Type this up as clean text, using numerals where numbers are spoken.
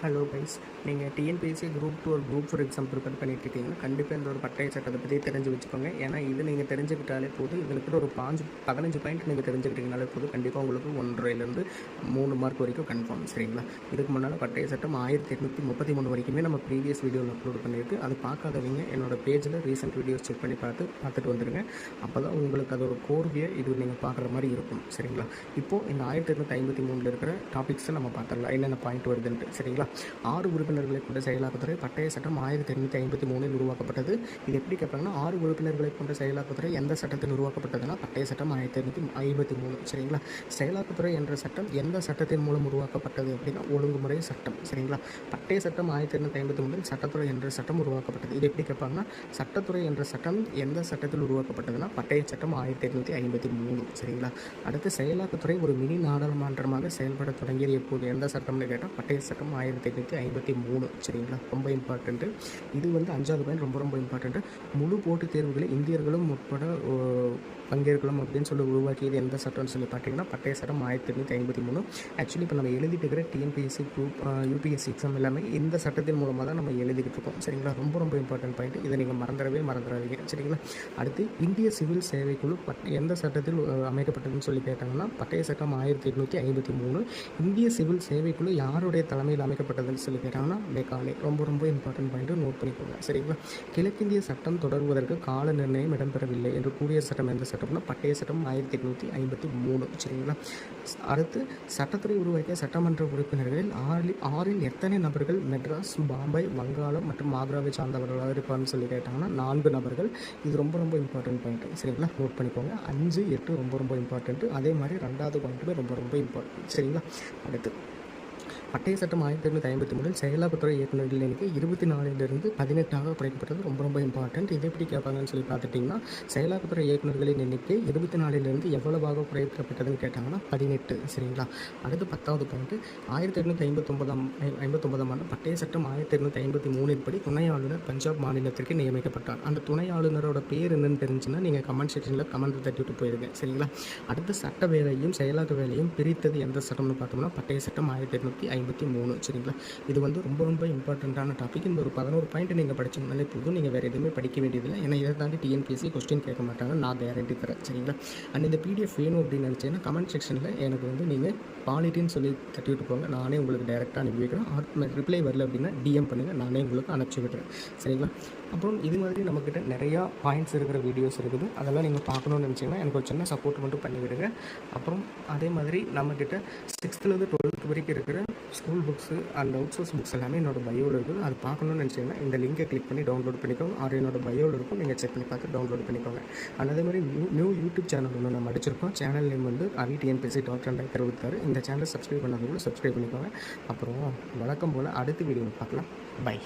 Hello guys, நீங்கள் TNPSC group 2 ஒரு group 4 exam prepare பண்ணிட்டுருக்கீங்கன்னா கண்டிப்பாக இந்த ஒரு பட்டய சட்டத்தை பற்றி தெரிஞ்சு வச்சுக்கோங்க. ஏன்னா இது நீங்கள் தெரிஞ்சுக்கிட்டாலே போதும். இதில் கூட ஒரு 15 பாயிண்ட் நீங்கள் தெரிஞ்சுக்கிட்டீங்கனாலே போதும். கண்டிப்பாக உங்களுக்கு 1.5லேருந்து 3 மார்க் வரைக்கும் கன்ஃபார்ம். சரிங்களா? இதுக்கு முன்னால் பட்டய சட்டம் 1833 வரைக்குமே நம்ம ப்ரீவியஸ் வீடியோவில் அப்லோட் பண்ணியிருக்கு. அது பார்க்காதவங்க என்னோடய பேஜில் ரீசெண்ட் வீடியோஸ் செக் பண்ணி பார்த்துட்டு வந்துடுங்க. அப்போ தான் உங்களுக்கு அது ஒரு கோர்வையை இது நீங்கள் பார்க்குற மாதிரி இருக்கும். சரிங்களா? இப்போது இந்த 1853 இருக்கிற டாபிக்ஸை நம்ம பார்த்துடலாம், என்னென்ன பாயிண்ட் வருதுன்ட்டு. சரிங்களா? 6 உறுப்பினர்களை கொண்ட செயலாக்கத்துறை பட்டய சட்டம் 1853 உருவாக்கப்பட்டது. இது எப்படி கேட்பாங்கன்னா, 6 உறுப்பினர்களை கொண்ட செயலாக்கத்துறை எந்த சட்டத்தில் உருவாக்கப்பட்டதுன்னா பட்டய சட்டம் 1853. சரிங்களா? செயலாக்கத்துறை என்ற சட்டம் எந்த சட்டத்தின் மூலம் உருவாக்கப்பட்டது அப்படின்னா ஒழுங்குமுறை சட்டம். சரிங்களா? பட்டய சட்டம் 1853 சட்டத்துறை என்ற சட்டம் உருவாக்கப்பட்டது. இது எப்படி கேட்பாங்கன்னா, சட்டத்துறை என்ற சட்டம் எந்த சட்டத்தில் உருவாக்கப்பட்டதுன்னா பட்டய சட்டம் 1853. சரிங்களா? அடுத்து செயலாக்கத்துறை ஒரு மினி நாடாளுமன்றமாக செயல்பட தொடங்கியது எப்போது, எந்த சட்டம்னு கேட்டால் பட்டய சட்டம் 1853. சரிங்களா? ரொம்ப இம்பார்ட்டண்ட்டு. இது 5வது பாயிண்ட் ரொம்ப இம்பார்ட்டண்ட்டு. முழு போட்டித் தேர்வுகளை இந்தியர்களும் உட்பட பங்கேற்கலாம் அப்படின்னு சொல்லி உருவாக்கியது எந்த சட்டம்னு சொல்லி பார்த்தீங்கன்னா பட்டய சட்டம் 1853. ஆக்சுவலி இப்போ நம்ம எழுதிட்டு இருக்கிற டிஎன்பிஎஸ்சி குரூப் யூபிஎஸ்சி எக்ஸாம் எல்லாமே இந்த சட்டத்தின் மூலமாக தான் நம்ம எழுதிக்கிட்டு இருக்கோம். சரிங்களா? ரொம்ப இம்பார்ட்டன்ட் பாயிண்ட். இதை நீங்கள் மறந்துடாதீங்க. சரிங்களா? அடுத்து இந்திய சிவில் சேவைக்குழு எந்த சட்டத்தில் அமைக்கப்பட்டதுன்னு சொல்லி கேட்டாங்கன்னா பட்டய சட்டம் 1853. இந்திய சிவில் சேவைக்குழு யாருடைய தலைமையில் அமைக்கப்பட்டதுன்னு சொல்லி கேட்டாங்கன்னா மெக்காலே. ரொம்ப இம்பார்ட்டன்ட் பாயிண்ட், நோட் பண்ணிக்கோங்க. சரிங்களா? கிழக்கிந்திய சட்டம் தொடர்வதற்கு கால நிர்ணயம் இடம்பெறவில்லை என்று கூடிய சட்டம் எந்த சட்டம்னா பட்டய சட்டம் 1853. சரிங்களா? அடுத்து சட்டத்துறை உருவாக்கிய சட்டமன்ற உறுப்பினர்களில் ஆறில் எத்தனை நபர்கள் மெட்ராஸ், பாம்பே, வங்காளம் மற்றும் ஆக்ராவை சார்ந்தவர்களாக இருப்பார்னு சொல்லி கேட்டாங்கன்னா 4 நபர்கள். இது ரொம்ப இம்பார்ட்டன்ட் பாயிண்ட். சரிங்களா? நோட் பண்ணிக்கோங்க. 5, 8 ரொம்ப இம்பார்ட்டன்ட்டு. அதே மாதிரி 2வது பாயிண்ட்டுமே ரொம்ப இம்பார்ட்டன்ட். சரிங்களா? அடுத்து பட்டய சட்டம் 1853 செயலாக்கத்துறை இயக்குநர்கள் எண்ணிக்கை 24லிருந்து 18ஆக குறைக்கப்பட்டது. ரொம்ப இம்பார்ட்டன்ட். இது எப்படி கேட்பாங்கன்னு சொல்லி பார்த்துட்டிங்கன்னா, செயலாக்கத்துறை இயக்குநர்களின் எண்ணிக்கை 24லிருந்து எவ்வளவாக குறைக்கப்பட்டதுன்னு கேட்டாங்கன்னா 18. சரிங்களா? அடுத்து 10வது பாயிண்ட், 1859ஆம் ஆண்டு பட்டய சட்டம் 1853 படி துணை ஆளுநர் பஞ்சாப் மாநிலத்திற்கு நியமிக்கப்பட்டார். அந்த துணை ஆளுநரோட பேர் என்னன்னு தெரிஞ்சுன்னா நீங்கள் கமெண்ட் செக்ஷனில் கமெண்ட் தட்டிவிட்டு போயிருங்க. சரிங்களா? அடுத்து சட்ட வேலையும் செயலாக்க வேலையும் பிரித்தது எந்த சட்டம்னு பார்த்தோம்னா பட்டய சட்டம் 1853. சரிங்களா? இது ரொம்ப இம்பார்ட்டண்ட்டான டாபிக். இந்த ஒரு 11 பாயிண்ட் நீங்கள் படிச்சிங்கனாலே போதும். நீங்கள் வேறு எதுவுமே படிக்க வேண்டியதில்லை. ஏன்னா இதை தாண்டி டிஎன்பிஎஸ்சி கொஸ்டின் கேட்க மாட்டாங்க, நான் கேரண்டி தரேன். சரிங்களா? அண்ட் இந்த பிடிஎஃப் வேணும் அப்படின்னு நினச்சேன்னா கமெண்ட் செக்ஷனில் எனக்கு நீங்கள் பாலிட்டின்னு சொல்லி தட்டிவிட்டு போங்க. நானே உங்களுக்கு டேரெக்டாக அனுப்பி வைக்கிறேன். ரிப்ளை வரல அப்படின்னா டிஎம் பண்ணுங்கள், நானே உங்களுக்கு அனுப்பிச்சி விடுறேன். சரிங்களா? அப்புறம் இது மாதிரி நம்மக்கிட்ட நிறையா பாயிண்ட்ஸ் இருக்கிற வீடியோஸ் இருக்குது. அதெல்லாம் நீங்கள் பார்க்கணுன்னு நினச்சிங்கன்னா எனக்கு ஒரு சின்ன சப்போர்ட் மட்டும் பண்ணிவிடுங்க. அப்புறம் அதே மாதிரி நம்மக்கிட்ட 6th-லேருந்து 12th வரைக்கும் இருக்கிற school books and out source books எல்லாமே என்னோடய பயோவில் இருக்குது. அது பார்க்கணுன்னு நினச்சிங்கன்னா இந்த லிங்கை கிளிக் பண்ணி டவுன்லோட் பண்ணிக்கோங்க. அது என்னோடய பயோவில் இருக்கும், நீங்கள் செக் பண்ணி பார்த்து டவுன்லோட் பண்ணிக்கோங்க. அண்ட் அதே மாதிரி நியூ யூடியூப் சேனல் ஒன்று நம்ம அடிச்சிருக்கோம். Channel name TNPSC doctor 2026. இந்த சேனலை சப்ஸ்கிரைப் பண்ணாதவங்களும் சப்ஸ்கிரைப் பண்ணிக்கோங்க. அப்புறம் வழக்கம் போல் அடுத்த வீடியோ பார்க்கலாம். பை.